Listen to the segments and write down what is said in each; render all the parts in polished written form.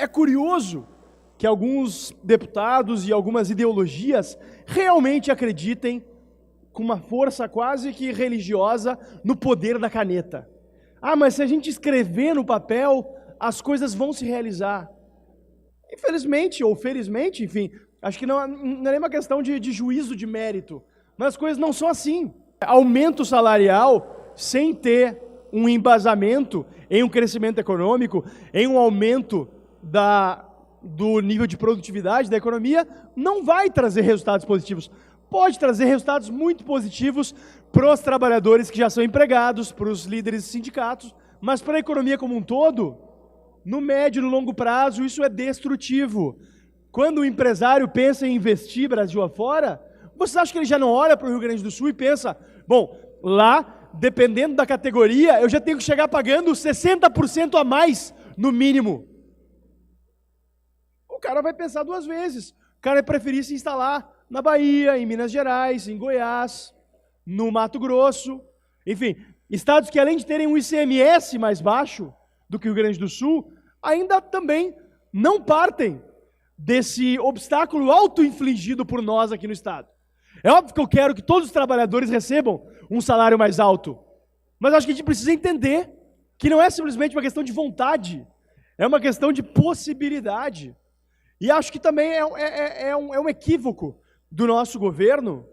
É curioso que alguns deputados e algumas ideologias realmente acreditem com uma força quase que religiosa no poder da caneta. Ah, mas se a gente escrever no papel, as coisas vão se realizar. Infelizmente, ou felizmente, enfim, acho que não é nenhuma questão de juízo de mérito, mas as coisas não são assim. Aumento salarial sem ter um embasamento em um crescimento econômico, em um aumento do nível de produtividade da economia, não vai trazer resultados positivos. Pode trazer resultados muito positivos para os trabalhadores que já são empregados, para os líderes de sindicatos, mas para a economia como um todo, no médio e no longo prazo, isso é destrutivo. Quando o empresário pensa em investir Brasil afora, você acha que ele já não olha para o Rio Grande do Sul e pensa, bom, lá, dependendo da categoria, eu já tenho que chegar pagando 60% a mais, no mínimo. O cara vai pensar duas vezes. O cara vai preferir se instalar na Bahia, em Minas Gerais, em Goiás, no Mato Grosso, enfim, estados que além de terem um ICMS mais baixo do que o Rio Grande do Sul, ainda também não partem desse obstáculo auto-infligido por nós aqui no estado. É óbvio que eu quero que todos os trabalhadores recebam um salário mais alto, mas acho que a gente precisa entender que não é simplesmente uma questão de vontade, é uma questão de possibilidade. E acho que também é um equívoco do nosso governo,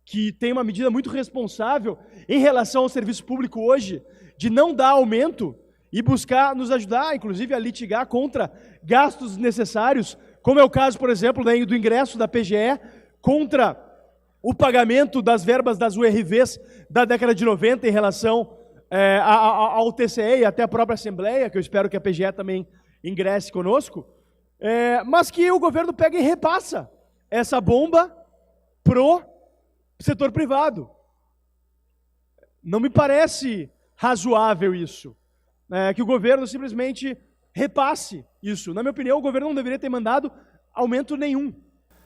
que tem uma medida muito responsável em relação ao serviço público hoje, de não dar aumento e buscar nos ajudar, inclusive, a litigar contra gastos desnecessários, como é o caso, por exemplo, do ingresso da PGE, contra o pagamento das verbas das URVs da década de 90 em relação ao TCE e até a própria Assembleia, que eu espero que a PGE também ingresse conosco, mas que o governo pega e repassa essa bomba pro setor privado. Não me parece razoável isso, que o governo simplesmente repasse isso. Na minha opinião, o governo não deveria ter mandado aumento nenhum.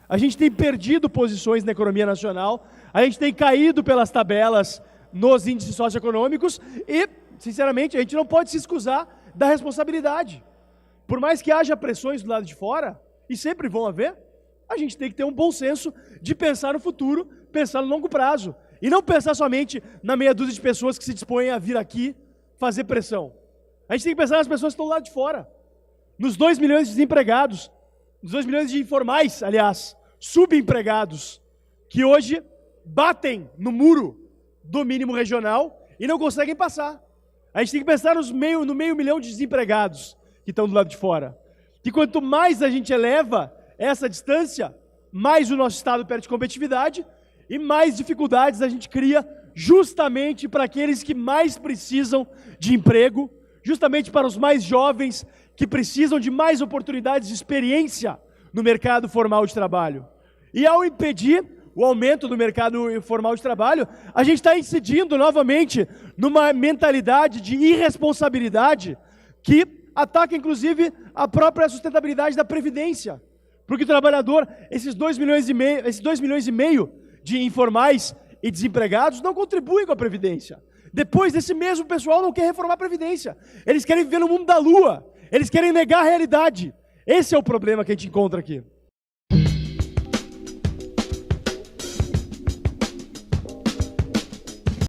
A gente tem perdido posições na economia nacional, a gente tem caído pelas tabelas nos índices socioeconômicos e, sinceramente, a gente não pode se excusar da responsabilidade. Por mais que haja pressões do lado de fora, e sempre vão haver, a gente tem que ter um bom senso de pensar no futuro, pensar no longo prazo, e não pensar somente na meia dúzia de pessoas que se dispõem a vir aqui fazer pressão. A gente tem que pensar nas pessoas que estão do lado de fora, nos 2 milhões de desempregados, nos 2 milhões de informais, aliás, subempregados, que hoje batem no muro do mínimo regional e não conseguem passar. A gente tem que pensar no meio milhão de desempregados que estão do lado de fora. Que quanto mais a gente eleva essa distância, mais o nosso estado perde competitividade e mais dificuldades a gente cria justamente para aqueles que mais precisam de emprego, justamente para os mais jovens que precisam de mais oportunidades de experiência no mercado formal de trabalho. E ao impedir o aumento do mercado formal de trabalho, a gente está incidindo novamente numa mentalidade de irresponsabilidade que ataca, inclusive, a própria sustentabilidade da Previdência. Porque o trabalhador, esses 2 milhões e meio de informais e desempregados não contribuem com a Previdência. Depois, esse mesmo pessoal não quer reformar a Previdência. Eles querem viver no mundo da lua. Eles querem negar a realidade. Esse é o problema que a gente encontra aqui.